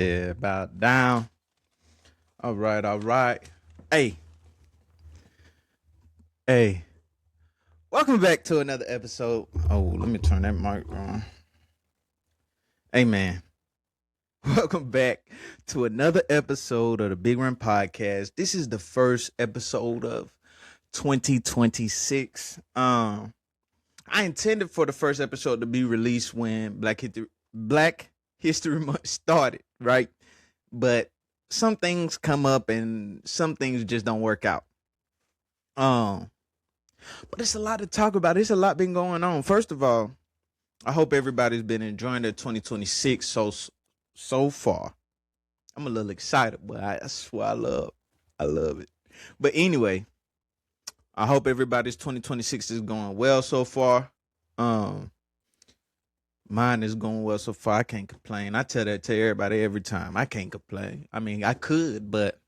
Yeah, about down. All right, all right. Hey, hey. Welcome back to another episode. Oh, let me turn that mic on. Hey, man. Welcome back to another episode of the Big Rem Podcast. This is the first episode of 2026. I intended for the first episode to be released when Black History Month started, right? But some things come up and some things just don't work out. Um, but it's a lot to talk about. There's a lot been going on. First of all, I hope everybody's been enjoying their 2026 so far. I'm a little excited, but I swear I love it. But anyway, I hope everybody's 2026 is going well so far. Um, Mine is going well so far. I can't complain. I tell that to everybody every time. I can't complain. I mean, I could, but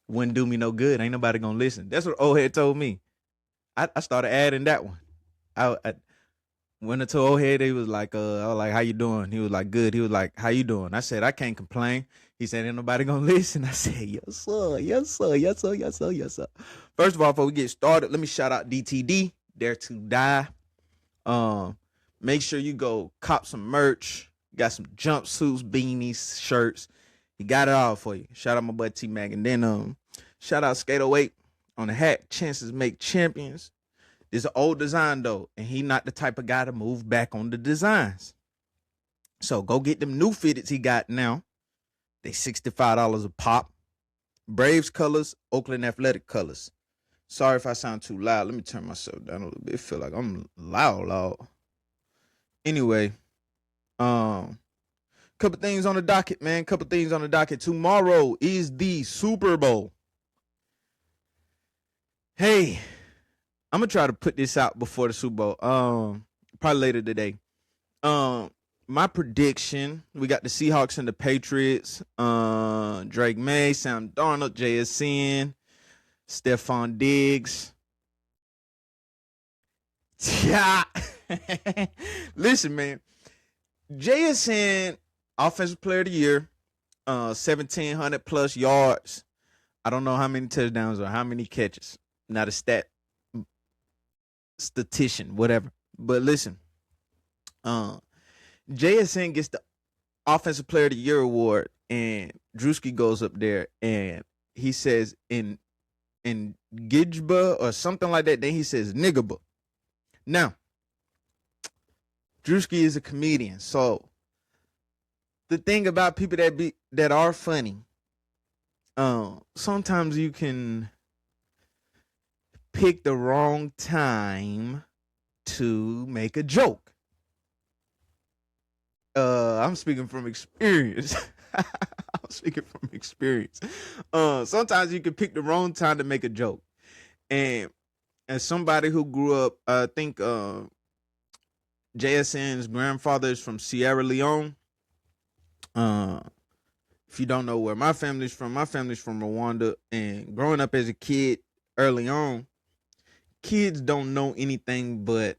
wouldn't do me no good. Ain't nobody gonna listen. That's what old head told me. I started adding that one. I went into old head. He was like, I was like, how you doing? He was like, good. He was like, how you doing? I said, I can't complain. He said, ain't nobody gonna listen. I said, yes sir, yes sir, yes sir, yes sir, yes sir. First of all, before we get started, let me shout out DTD, Dare to Die. Um, Make sure you go cop some merch. Got some jumpsuits, beanies, shirts. He got it all for you. Shout out my buddy T Mac. And then shout out Skate 08 on the hat. Chances make champions. This is an old design though, and he not the type of guy to move back on the designs. So go get them new fitteds he got now. They $65 a pop. Braves colors, Oakland Athletic colors. Sorry if I sound too loud. Let me turn myself down a little bit. I feel like I'm loud. Anyway, couple things on the docket, man. Couple things on the docket. Tomorrow is the Super Bowl. Hey, I'm gonna try to put this out before the Super Bowl. Probably later today. My prediction: we got the Seahawks and the Patriots. Drake May, Sam Darnold, JSN, Stephon Diggs. Yeah. Listen, man. JSN, Offensive Player of the Year, 1,700 plus yards. I don't know how many touchdowns or how many catches. Not a statistician, whatever. But listen, JSN gets the Offensive Player of the Year award, and Drewski goes up there and he says in Gijba or something like that. Then he says niggaba. Now, Drewski is a comedian, so the thing about people that are funny, sometimes you can pick the wrong time to make a joke. I'm speaking from experience. I'm speaking from experience. Sometimes you can pick the wrong time to make a joke, and as somebody who grew up, I think JSN's grandfather is from Sierra Leone. If you don't know where my family's from Rwanda. And growing up as a kid early on, kids don't know anything but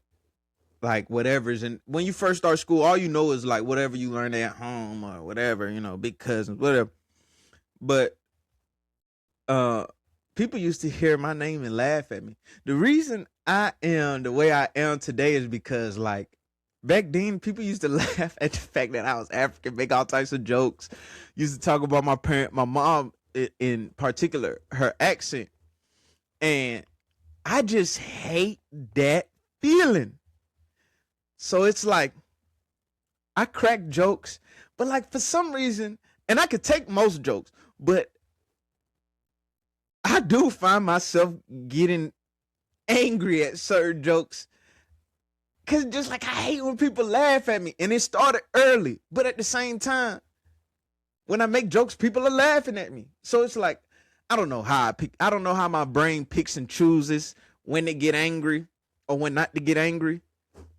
like whatever's. And when you first start school, all you know is like whatever you learn at home or whatever, big cousins, whatever. But people used to hear my name and laugh at me. The reason I am the way I am today is because like back then people used to laugh at the fact that I was African, make all types of jokes. Used to talk about my mom in particular, her accent. And I just hate that feeling. So it's like I crack jokes, but like for some reason, and I could take most jokes, but I do find myself getting angry at certain jokes. Cause just like I hate when people laugh at me. And it started early. But at the same time, when I make jokes, people are laughing at me. So it's like, I don't know how my brain picks and chooses when to get angry or when not to get angry.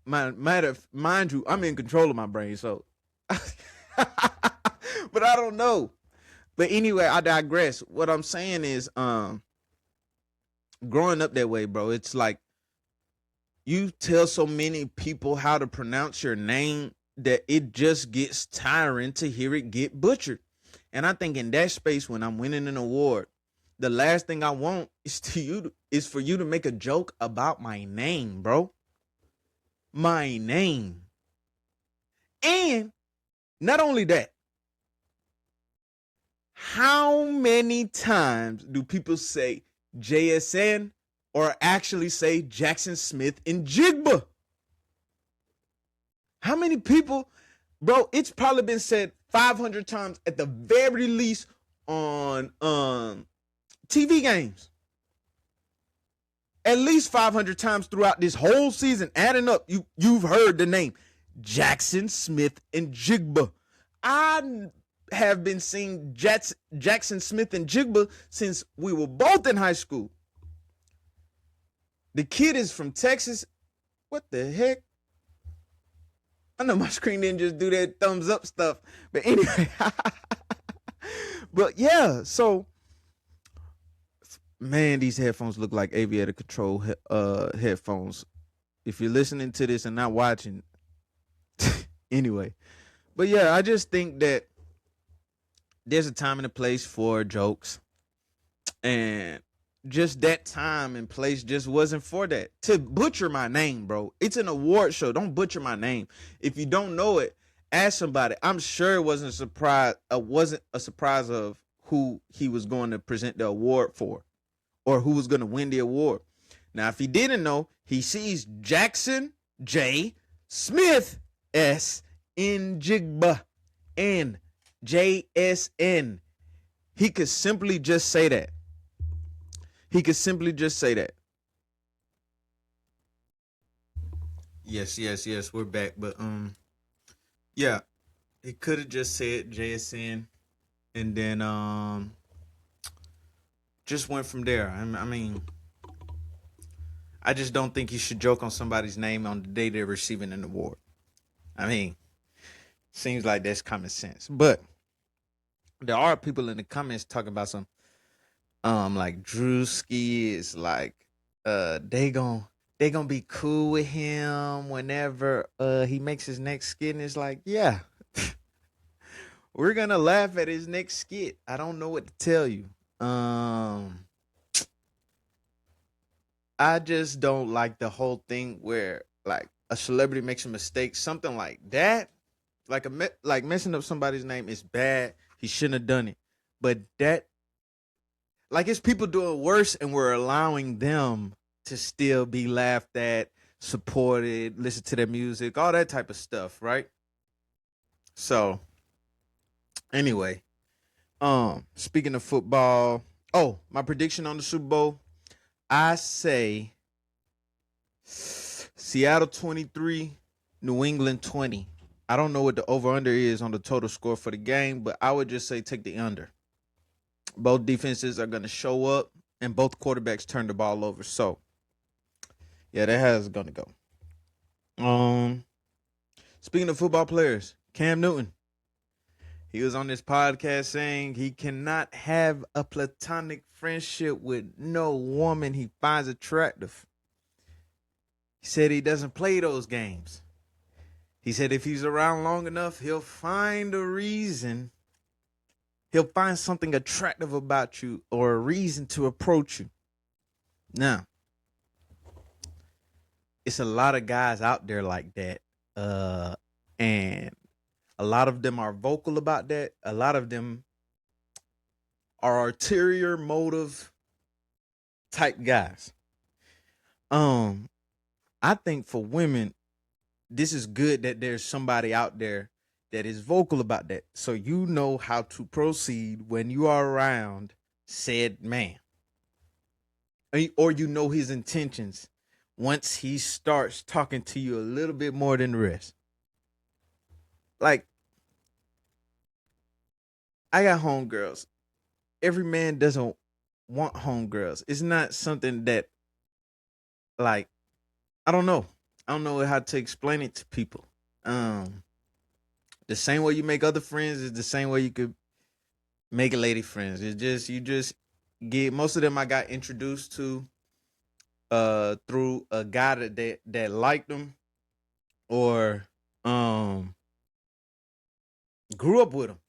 Mind you, I'm in control of my brain, so but I don't know. But anyway, I digress. What I'm saying is, growing up that way, bro, it's like you tell so many people how to pronounce your name that it just gets tiring to hear it get butchered. And I think in that space, when I'm winning an award, the last thing I want is for you to make a joke about my name, bro. My name. And not only that, how many times do people say JSN or actually say Jackson Smith and Jigba? How many people, bro? It's probably been said 500 times at the very least on TV games. At least 500 times throughout this whole season, adding up, you've heard the name Jackson Smith and Jigba. I have been seeing Jackson Smith and Jigba since we were both in high school. The kid is from Texas. What the heck? I know my screen didn't just do that thumbs up stuff. But anyway. But yeah, so man, these headphones look like aviator control headphones. If you're listening to this and not watching, anyway. But yeah, I just think that there's a time and a place for jokes. And just that time and place just wasn't for that. To butcher my name, bro. It's an award show. Don't butcher my name. If you don't know it, ask somebody. I'm sure it wasn't a surprise of who he was going to present the award for or who was going to win the award. Now, if he didn't know, he sees Jackson J. Smith S. in Jigba N. JSN. He could simply just say that. He could simply just say that. Yes, we're back. But yeah, he could have just said JSN and then just went from there. I mean, I just don't think you should joke on somebody's name on the day they're receiving an award. I mean, seems like that's common sense. But there are people in the comments talking about some like Drewski is like they gonna be cool with him whenever he makes his next skit. And it's like, yeah. We're gonna laugh at his next skit. I don't know what to tell you. I just don't like the whole thing where like a celebrity makes a mistake, something like that, like messing up somebody's name is bad. He shouldn't have done it. But that, like, it's people doing worse, and we're allowing them to still be laughed at, supported, listen to their music, all that type of stuff, right? So, anyway, speaking of football, my prediction on the Super Bowl. I say Seattle 23, New England 20. I don't know what the over-under is on the total score for the game, but I would just say take the under. Both defenses are going to show up, and both quarterbacks turn the ball over. So, yeah, that has going to go. Speaking of football players, Cam Newton. He was on this podcast saying he cannot have a platonic friendship with no woman he finds attractive. He said he doesn't play those games. He said if he's around long enough, he'll find a reason. He'll find something attractive about you or a reason to approach you. Now, it's a lot of guys out there like that. And a lot of them are vocal about that. A lot of them are ulterior motive type guys. I think for women, this is good that there's somebody out there that is vocal about that. So you know how to proceed when you are around said man. Or you know his intentions once he starts talking to you a little bit more than the rest. Like, I got homegirls. Every man doesn't want homegirls. It's not something that, like, I don't know. I don't know how to explain it to people. The same way you make other friends is the same way you could make a lady friends. It's just you just get most of them I got introduced to through a guy that liked them or grew up with them.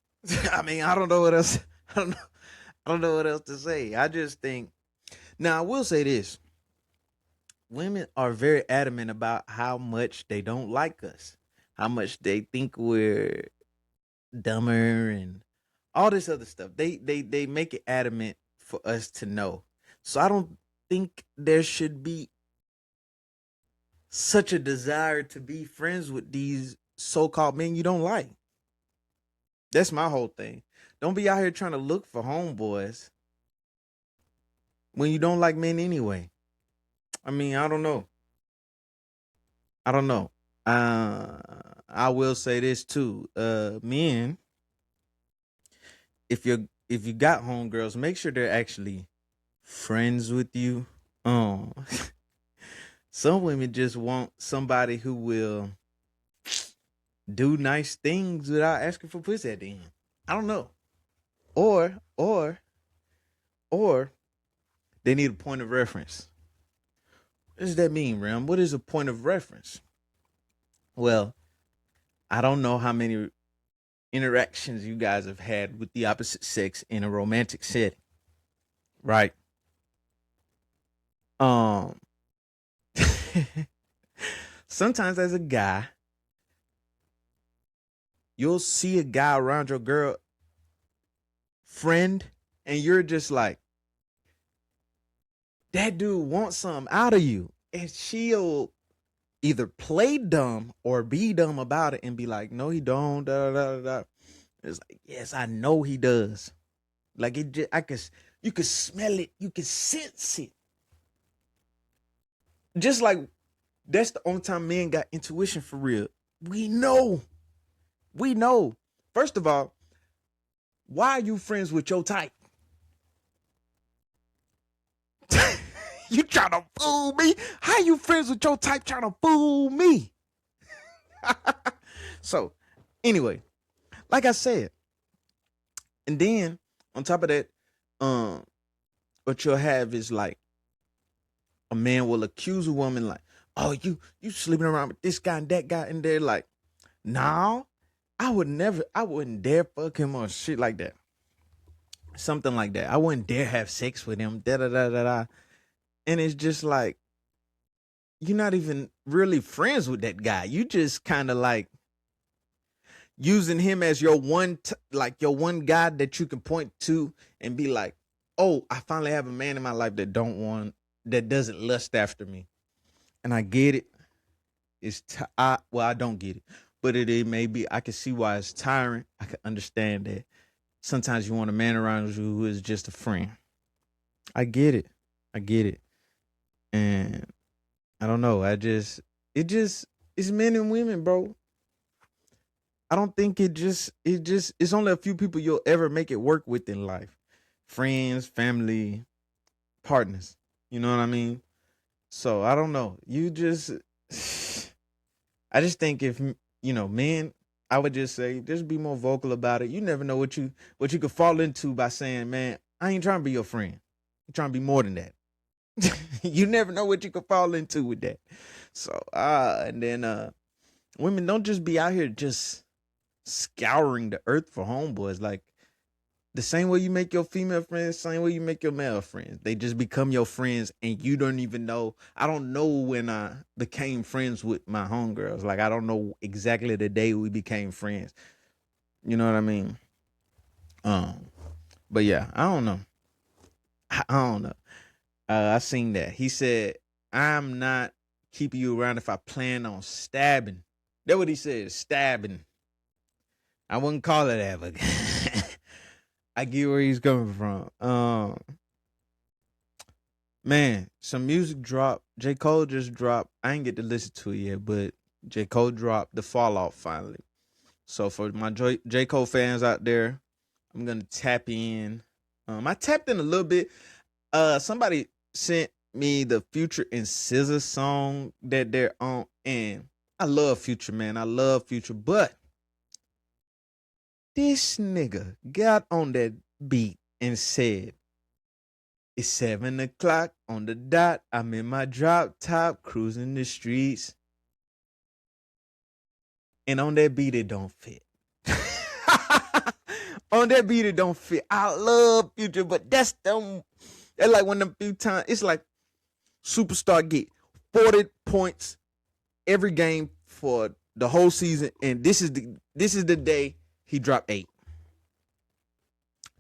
I mean, I don't know what else. I don't know. I don't know what else to say. I just think. Now, I will say this: women are very adamant about how much they don't like us, how much they think we're dumber, and all this other stuff. They make it adamant for us to know. So I don't think there should be such a desire to be friends with these so-called men you don't like. That's my whole thing. Don't be out here trying to look for homeboys when you don't like men anyway. I mean, I don't know. I don't know. Uh, I will say this too. Men, if you got homegirls, make sure they're actually friends with you. Um, some women just want somebody who will do nice things without asking for pussy at the end. I don't know. Or they need a point of reference. What does that mean, Rem? What is a point of reference? Well, I don't know how many interactions you guys have had with the opposite sex in a romantic setting, right? Um, sometimes as a guy, you'll see a guy around your girl friend, and you're just like, that dude wants something out of you, and she'll either play dumb or be dumb about it and be like, no, he don't. Da, da, da, da. It's like, yes, I know he does. Like it, just, I could, you could smell it, you could sense it. Just like that's the only time men got intuition for real. We know, we know. First of all, why are you friends with your type? You trying to fool me? How you friends with your type trying to fool me? So, anyway, like I said, and then on top of that, um, what you'll have is like a man will accuse a woman like, "Oh, you sleeping around with this guy and that guy," and they're like, "No, I wouldn't dare fuck him or shit like that, something like that. I wouldn't dare have sex with him." Da da da da da. And it's just like you're not even really friends with that guy. You just kind of like using him as your like your one guy that you can point to and be like, "Oh, I finally have a man in my life that doesn't lust after me." And I get it. I don't get it, but it may be. I can see why it's tiring. I can understand that. Sometimes you want a man around you who is just a friend. I get it. I get it. And I don't know. It just it's men and women, bro. I don't think it's only a few people you'll ever make it work with in life. Friends, family, partners. You know what I mean? So I don't know. I just think if men, I would just say just be more vocal about it. You never know what you could fall into by saying, "Man, I ain't trying to be your friend. I'm trying to be more than that." You never know what you could fall into with that. So and then women don't just be out here just scouring the earth for homeboys. Like the same way you make your female friends, same way you make your male friends. They just become your friends and you don't even know. I don't know when I became friends with my homegirls. Like I don't know exactly the day we became friends. You know what I mean? Um, but yeah, I don't know. I don't know. I seen that. He said, "I'm not keeping you around if I plan on stabbing." That's what he said, stabbing. I wouldn't call it that, but I get where he's coming from. Man, some music dropped. J. Cole just dropped. I ain't get to listen to it yet, but J. Cole dropped The Fallout finally. So for my J. Cole fans out there, I'm gonna tap in. I tapped in a little bit. Somebody sent me the Future and SZA song that they're on, and I love Future, man. I love Future, but this nigga got on that beat and said, "It's 7 o'clock on the dot. I'm in my drop top, cruising the streets." And on that beat, it don't fit. On that beat, it don't fit. I love Future, but that's them. That's like one of them few times. It's like Superstar get 40 points every game for the whole season, and this is the day he dropped 8.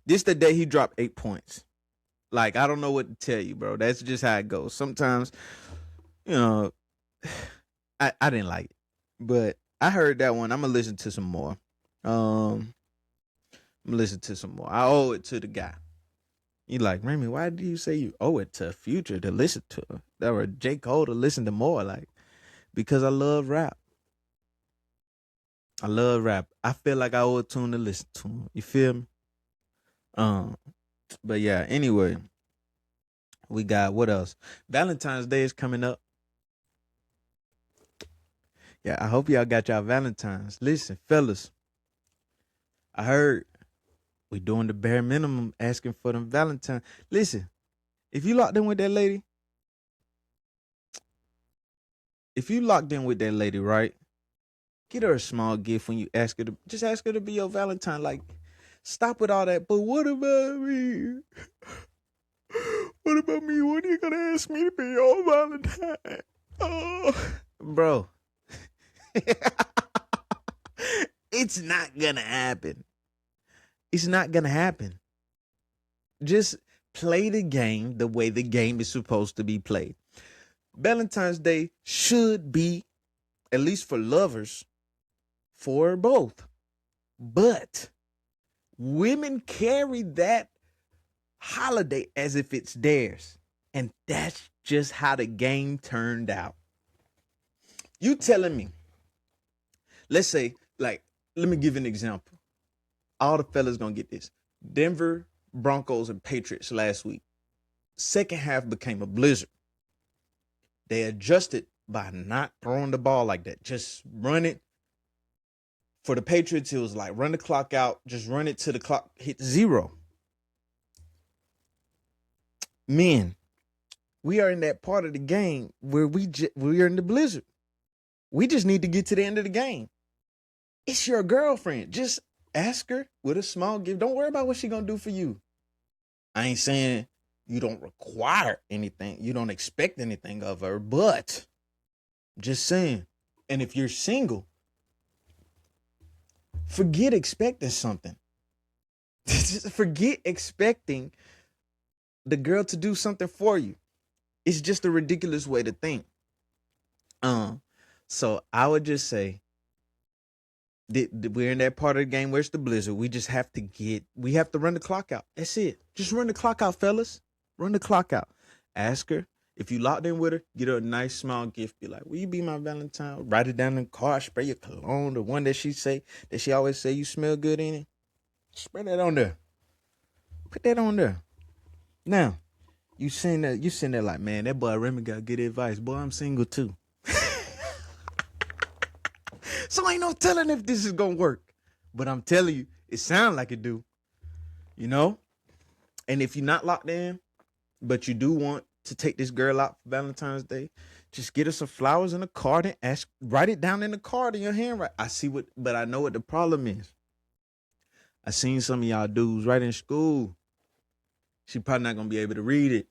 This is the day he dropped 8 points. Like, I don't know what to tell you, bro. That's just how it goes. Sometimes, you know, I didn't like it, but I heard that one. I'm gonna listen to some more. I'm gonna listen to some more. I owe it to the guy. You like, Remy, why do you say you owe it to Future to listen to? Or J. Cole to listen to more? Like, because I love rap. I love rap. I feel like I owe it to him to listen to him. You feel me? But yeah, anyway, we got what else? Valentine's Day is coming up. Yeah, I hope y'all got y'all Valentines. Listen, fellas, I heard we doing the bare minimum, asking for them Valentine. Listen, if you locked in with that lady, right? Get her a small gift when you ask her to. Just ask her to be your Valentine. Like, stop with all that. But what about me? What about me? When are you gonna ask me to be your Valentine? Oh, bro, it's not gonna happen. It's not gonna happen. Just play the game the way the game is supposed to be played. Valentine's Day should be, at least for lovers, for both. But women carry that holiday as if it's theirs. And that's just how the game turned out. You telling me, let's say, like, let me give an example. All the fellas gonna get this. Denver Broncos and Patriots last week. Second half became a blizzard. They adjusted by not throwing the ball like that. Just run it. For the Patriots, it was like run the clock out. Just run it till the clock hit 0. Men, we are in that part of the game where we are in the blizzard. We just need to get to the end of the game. It's your girlfriend. Just ask her with a small gift. Don't worry about what she gonna do for you. I ain't saying you don't require anything. You don't expect anything of her, but just saying. And if you're single, forget expecting something. Forget expecting the girl to do something for you. It's just a ridiculous way to think. So I would just say we're in that part of the game where it's the blizzard. We just have to run the clock out. That's it. Just run the clock out, fellas. Run the clock out. Ask her. If you locked in with her, get her a nice small gift. Be like, will you be my Valentine? Write it down in the car. Spray your cologne. The one that she always say you smell good in it. Spray that on there. Put that on there. Now, you sitting there like, man, that boy Remy got good advice. Boy, I'm single too. So ain't no telling if this is gonna work. But I'm telling you, it sounds like it do. You know? And if you're not locked in, but you do want to take this girl out for Valentine's Day, just get her some flowers in a card and write it down in the card in your handwriting. But I know what the problem is. I seen some of y'all dudes right in school. She probably not gonna be able to read it.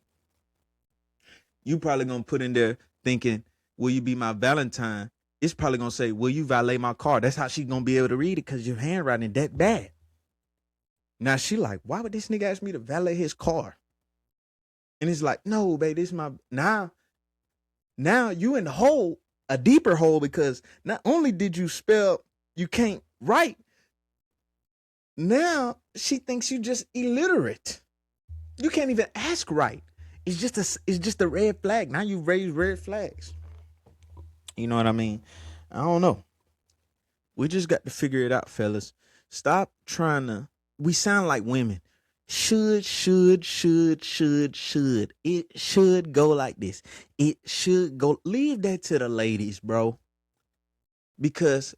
You probably gonna put in there thinking, will you be my Valentine? It's probably gonna say, will you valet my car? That's how she gonna be able to read it, because your handwriting that bad. Now she like, why would this nigga ask me to valet his car? And it's like, no, babe, this is my now you in the hole, a deeper hole, because not only did you spell you can't write, now she thinks you just illiterate. You can't even ask right. It's just a red flag. Now you raise red flags. You know what I mean? I don't know. We just got to figure it out, fellas. Stop trying to. We sound like women. Should. It should go like this. It should go. Leave that to the ladies, bro. Because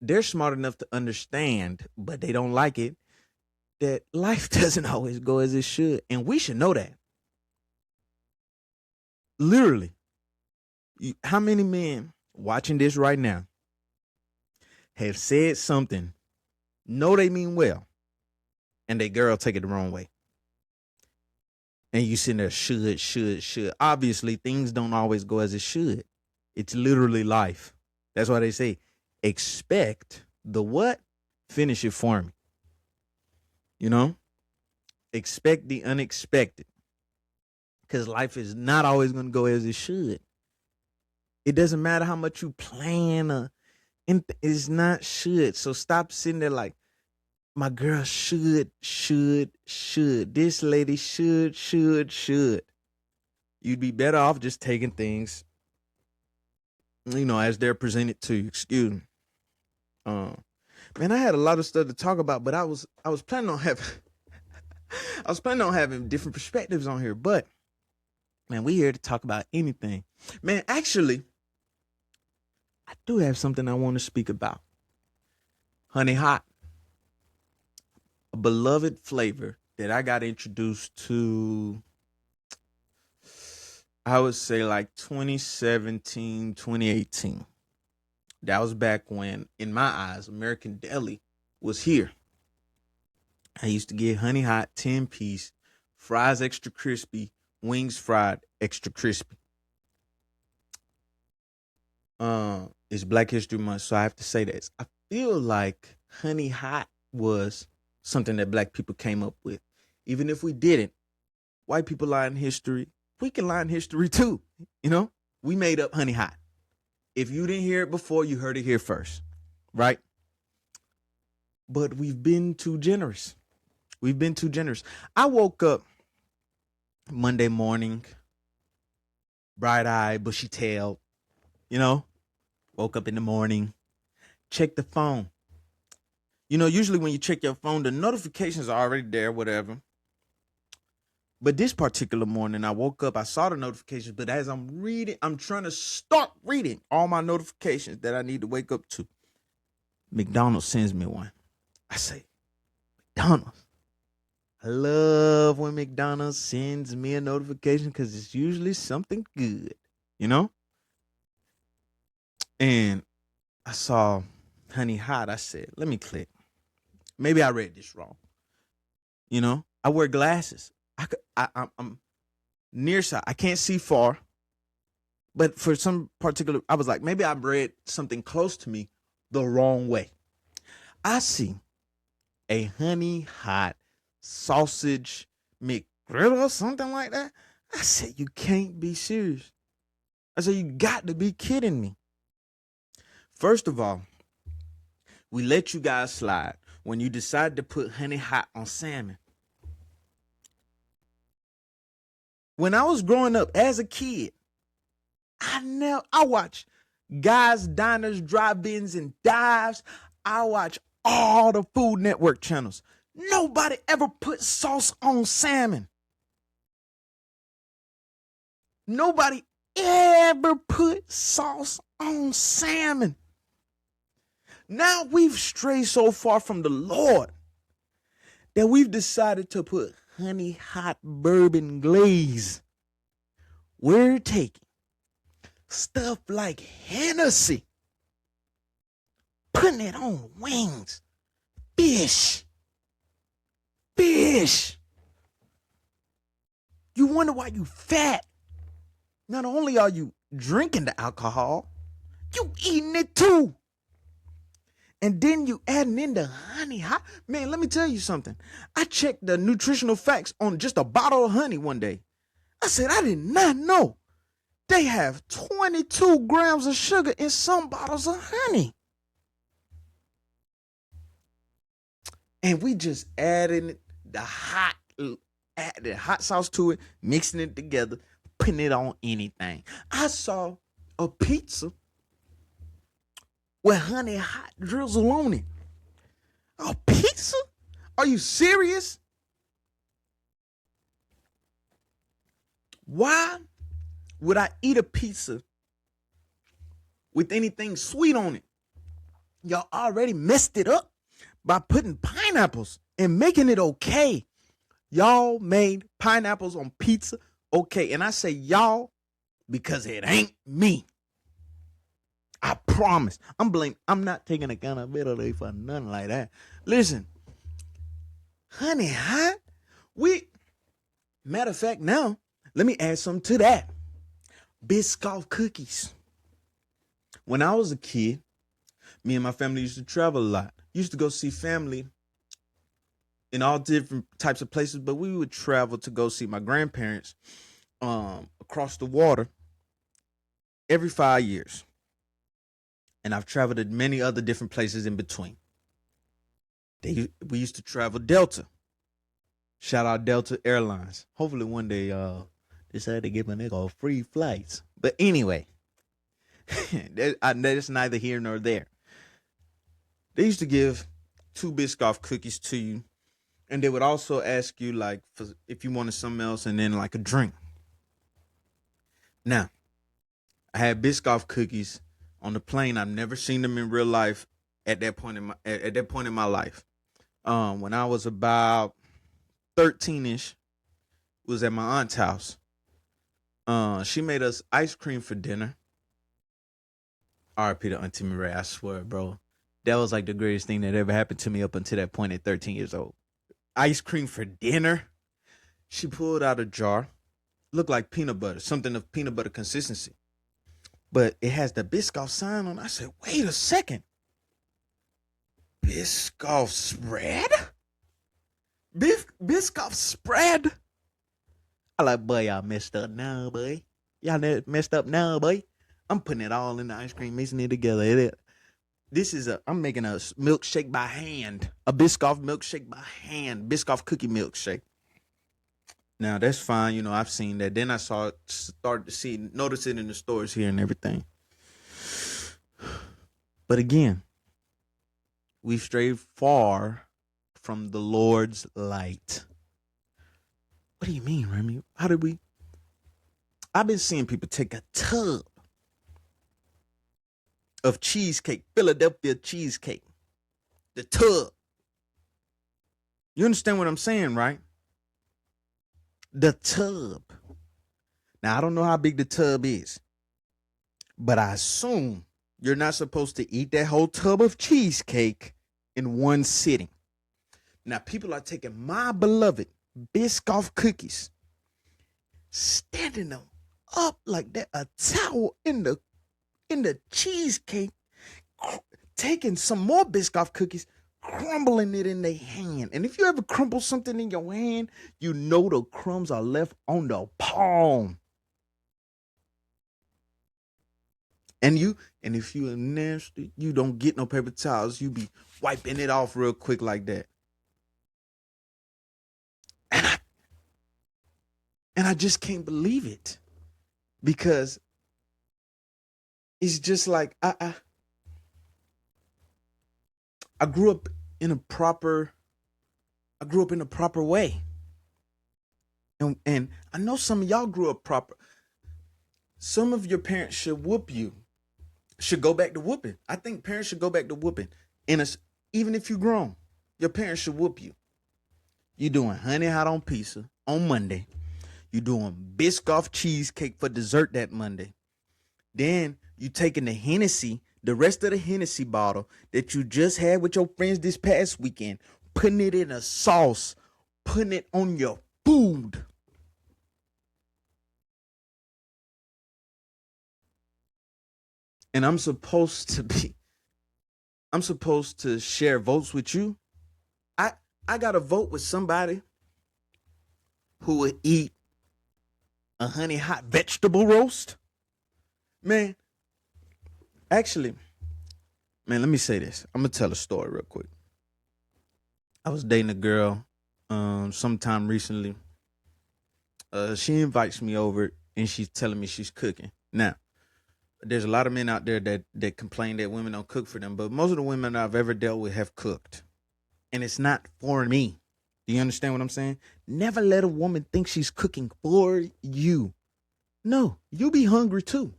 they're smart enough to understand, but they don't like it, that life doesn't always go as it should. And we should know that. Literally. How many men watching this right now have said something, know they mean well, and they girl take it the wrong way. And you sitting there, should. Obviously, things don't always go as it should. It's literally life. That's why they say, expect the what? Finish it for me. You know? Expect the unexpected. Because life is not always going to go as it should. It doesn't matter how much you plan. It's not should. So stop sitting there like, my girl should. This lady should. You'd be better off just taking things, as they're presented to you. Excuse me. Man, I had a lot of stuff to talk about, but I was planning on having different perspectives on here. But man, we here to talk about anything. Man, actually, I do have something I want to speak about. Honey hot. A beloved flavor that I got introduced to, I would say like 2017, 2018. That was back when, in my eyes, American Deli was here. I used to get honey hot 10-piece, fries extra crispy, wings fried extra crispy. It's Black History Month, so I have to say this. I feel like honey hot was something that black people came up with. Even if we didn't, white people lie in history. We can lie in history too. We made up honey hot. If you didn't hear it before, you heard it here first, right? But we've been too generous. I woke up Monday morning, bright-eyed, bushy-tailed, woke up in the morning, checked the phone. Usually when you check your phone, the notifications are already there, whatever. But this particular morning, I woke up, I saw the notifications, but as I'm trying to start reading all my notifications that I need to wake up to. McDonald's sends me one. I say, McDonald's. I love when McDonald's sends me a notification because it's usually something good, And I saw honey hot. I said, let me click. Maybe I read this wrong. I wear glasses. I'm nearsighted. I can't see far. But for some particular, I was like, maybe I read something close to me the wrong way. I see a honey hot sausage McGriddle or something like that. I said, you can't be serious. I said, you got to be kidding me. First of all, we let you guys slide when you decide to put honey hot on salmon. When I was growing up as a kid, I watched Guys, Diners, Drive-Ins, and Dives. I watch all the Food Network channels. Nobody ever put sauce on salmon. Nobody ever put sauce on salmon. Now we've strayed so far from the Lord that we've decided to put honey hot bourbon glaze. We're taking stuff like Hennessy, putting it on wings, fish. You wonder why you fat. Not only are you drinking the alcohol, you eating it too. And then you adding in the honey hot. Man, let me tell you something. I checked the nutritional facts on just a bottle of honey one day. I said, I did not know they have 22 grams of sugar in some bottles of honey. And we just adding the hot sauce to it, mixing it together, putting it on anything. I saw a pizza with honey hot drizzle on it. A pizza? Are you serious? Why would I eat a pizza with anything sweet on it? Y'all already messed it up by putting pineapples and making it okay. Y'all made pineapples on pizza okay. And I say y'all because it ain't me. I promise. I'm not taking accountability for nothing like that. Listen, Honey hot? Matter of fact, now, let me add something to that. Biscoff cookies. When I was a kid, me and my family used to travel a lot. Used to go see family in all different types of places, but we would travel to go see my grandparents across the water every 5 years. And I've traveled to many other different places in between. We used to travel Delta. Shout out Delta Airlines. Hopefully one day decide to give my nigga free flights. But anyway, that's neither here nor there. They used to give 2 Biscoff cookies to you, and they would also ask you like if you wanted something else and then like a drink. Now, I had Biscoff cookies on the plane. I've never seen them in real life at that point in my life. When I was about 13ish, was at my aunt's house. She made us ice cream for dinner. R.I.P. to Auntie Mireille, I swear, bro. That was like the greatest thing that ever happened to me up until that point at 13 years old. Ice cream for dinner? She pulled out a jar. Looked like peanut butter, something of peanut butter consistency. But it has the Biscoff sign on. I said, wait a second. Biscoff spread? Biscoff spread? I like, boy, y'all messed up now, boy. Y'all messed up now, boy. I'm putting it all in the ice cream, mixing it together. I'm making a milkshake by hand. A Biscoff milkshake by hand. Biscoff cookie milkshake. Now, that's fine. I've seen that. Then I started to notice it in the stores here and everything. But again, we've strayed far from the Lord's light. What do you mean, Remy? How did we? I've been seeing people take a tub of cheesecake, Philadelphia cheesecake. The tub. You understand what I'm saying, right? The tub. Now, I don't know how big the tub is, but I assume you're not supposed to eat that whole tub of cheesecake in one sitting. Now, people are taking my beloved Biscoff cookies, standing them up like that, a towel in the cheesecake, taking some more Biscoff cookies, crumbling it in their hand. And if you ever crumble something in your hand, you know the crumbs are left on the palm. And if you are nasty, you don't get no paper towels. You be wiping it off real quick like that. And I just can't believe it, because it's just like I grew up in a proper way. And I know some of y'all grew up proper. Some of your parents should whoop you. Should go back to whooping. I think parents should go back to whooping. Even if you're grown, your parents should whoop you. You doing honey hot on pizza on Monday. You doing Biscoff cheesecake for dessert that Monday. Then you taking the rest of the Hennessy bottle that you just had with your friends this past weekend, putting it in a sauce, putting it on your food. And I'm supposed to share votes with you. I got to vote with somebody who would eat a honey hot vegetable roast. Man, actually, let me say this. I'm going to tell a story real quick. I was dating a girl sometime recently. She invites me over and she's telling me she's cooking. Now, there's a lot of men out there that complain that women don't cook for them, but most of the women I've ever dealt with have cooked. And it's not for me. Do you understand what I'm saying? Never let a woman think she's cooking for you. No, you be hungry too.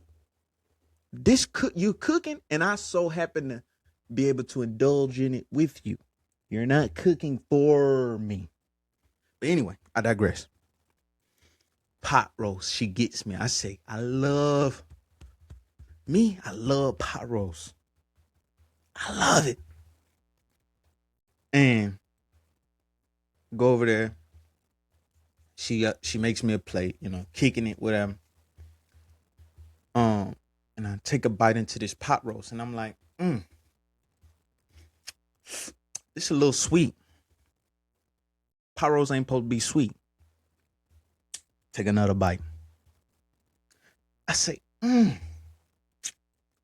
You cooking, and I so happen to be able to indulge in it with you. You're not cooking for me. But anyway, I digress. Pot roast, she gets me. I say, I love pot roast. I love it. And Go over there. She makes me a plate, kicking it, whatever. And I take a bite into this pot roast, and I'm like, this a little sweet. Pot roast ain't supposed to be sweet. Take another bite. I say,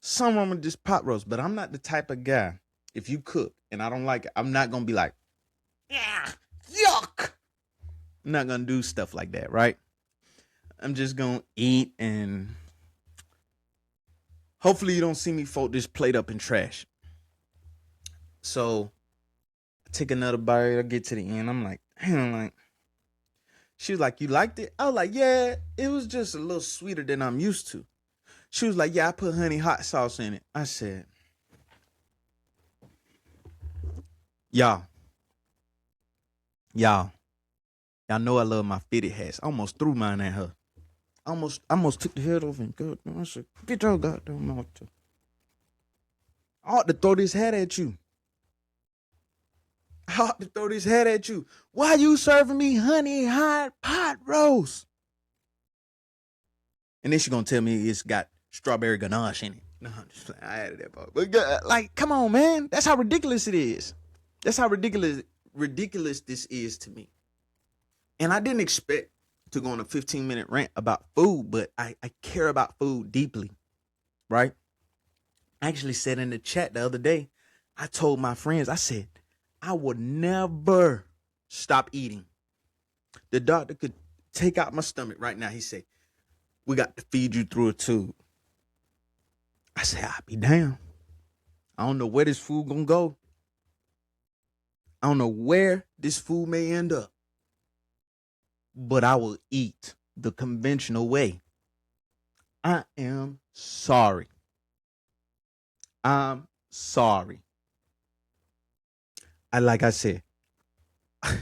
something wrong with this pot roast, but I'm not the type of guy. If you cook and I don't like it, I'm not gonna be like, yeah, yuck. I'm not gonna do stuff like that, right? I'm just gonna eat, and hopefully you don't see me fold this plate up in trash. So I take another bite. I get to the end. I'm like, she was like, you liked it? I was like, yeah, it was just a little sweeter than I'm used to. She was like, yeah, I put honey hot sauce in it. I said, y'all know I love my fitted hats. I almost threw mine at her. I almost took the head off and go. I said, get your goddamn mouth. I ought to throw this hat at you. Why you serving me honey hot pot roast? And then she gonna tell me it's got strawberry ganache in it. No, I'm just playing. I added that part. But like, come on, man. That's how ridiculous it is. That's how ridiculous this is to me. And I didn't expect to go on a 15-minute rant about food, but I care about food deeply, right? I actually said in the chat the other day, I told my friends, I said, I would never stop eating. The doctor could take out my stomach right now. He said, we got to feed you through a tube. I said, I'll be damned. I don't know where this food gonna go. I don't know where this food may end up. But I will eat the conventional way. I am sorry. I'm sorry. Like I said, I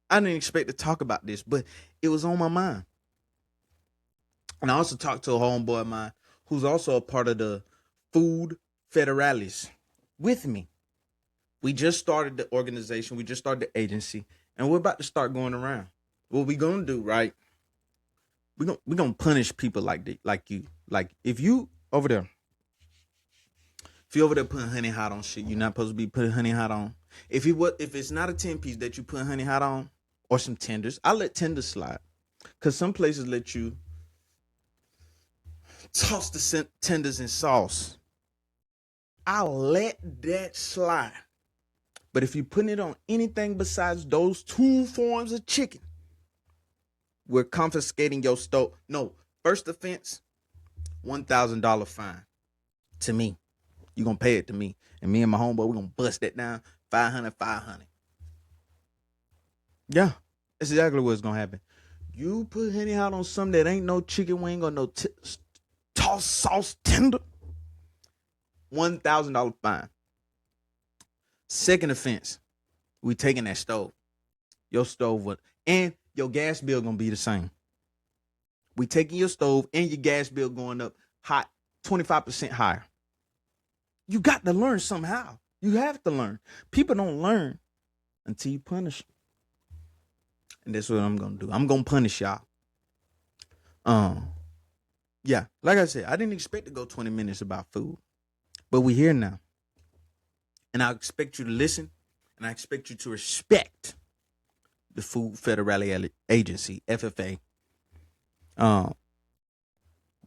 didn't expect to talk about this, but it was on my mind. And I also talked to a homeboy of mine who's also a part of the Food Federalis with me. We just started the organization. We just started the agency. And we're about to start going around. What we gonna do, right? We're gonna punish people like you. Like if you over there putting honey hot on shit, you're not supposed to be putting honey hot on. If it's not a 10-piece that you put honey hot on, or some tenders, I let tenders slide. Cause some places let you toss the tenders in sauce. I'll let that slide. But if you're putting it on anything besides those two forms of chicken, we're confiscating your stove. No, first offense, $1,000 fine to me. You're going to pay it to me. And me and my homeboy, we're going to bust that down. 500. Yeah, that's exactly what's going to happen. You put honey hot on something that ain't no chicken wing or no toss sauce tender, $1,000 fine. Second offense, we taking that stove. Your stove and your gas bill gonna be the same. We taking your stove and your gas bill going up hot 25% higher. You got to learn somehow. You have to learn. People don't learn until you punish them. And that's what I'm gonna do. I'm gonna punish y'all. Yeah, like I said, I didn't expect to go 20 minutes about food, but we're here now. And I expect you to listen, and I expect you to respect the Food Federal Agency, FFA. But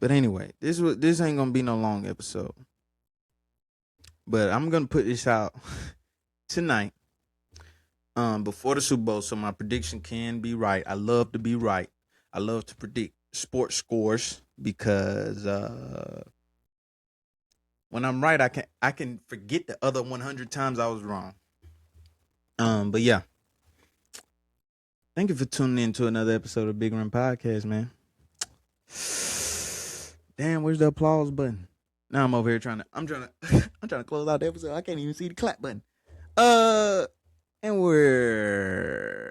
anyway, this ain't gonna be no long episode. But I'm gonna put this out tonight, before the Super Bowl, so my prediction can be right. I love to be right. I love to predict sports scores because when I'm right, I can forget the other 100 times I was wrong. But yeah. Thank you for tuning in to another episode of Big Rem Podcast, man. Damn, where's the applause button? Now I'm over here I'm trying to close out the episode. I can't even see the clap button. And we're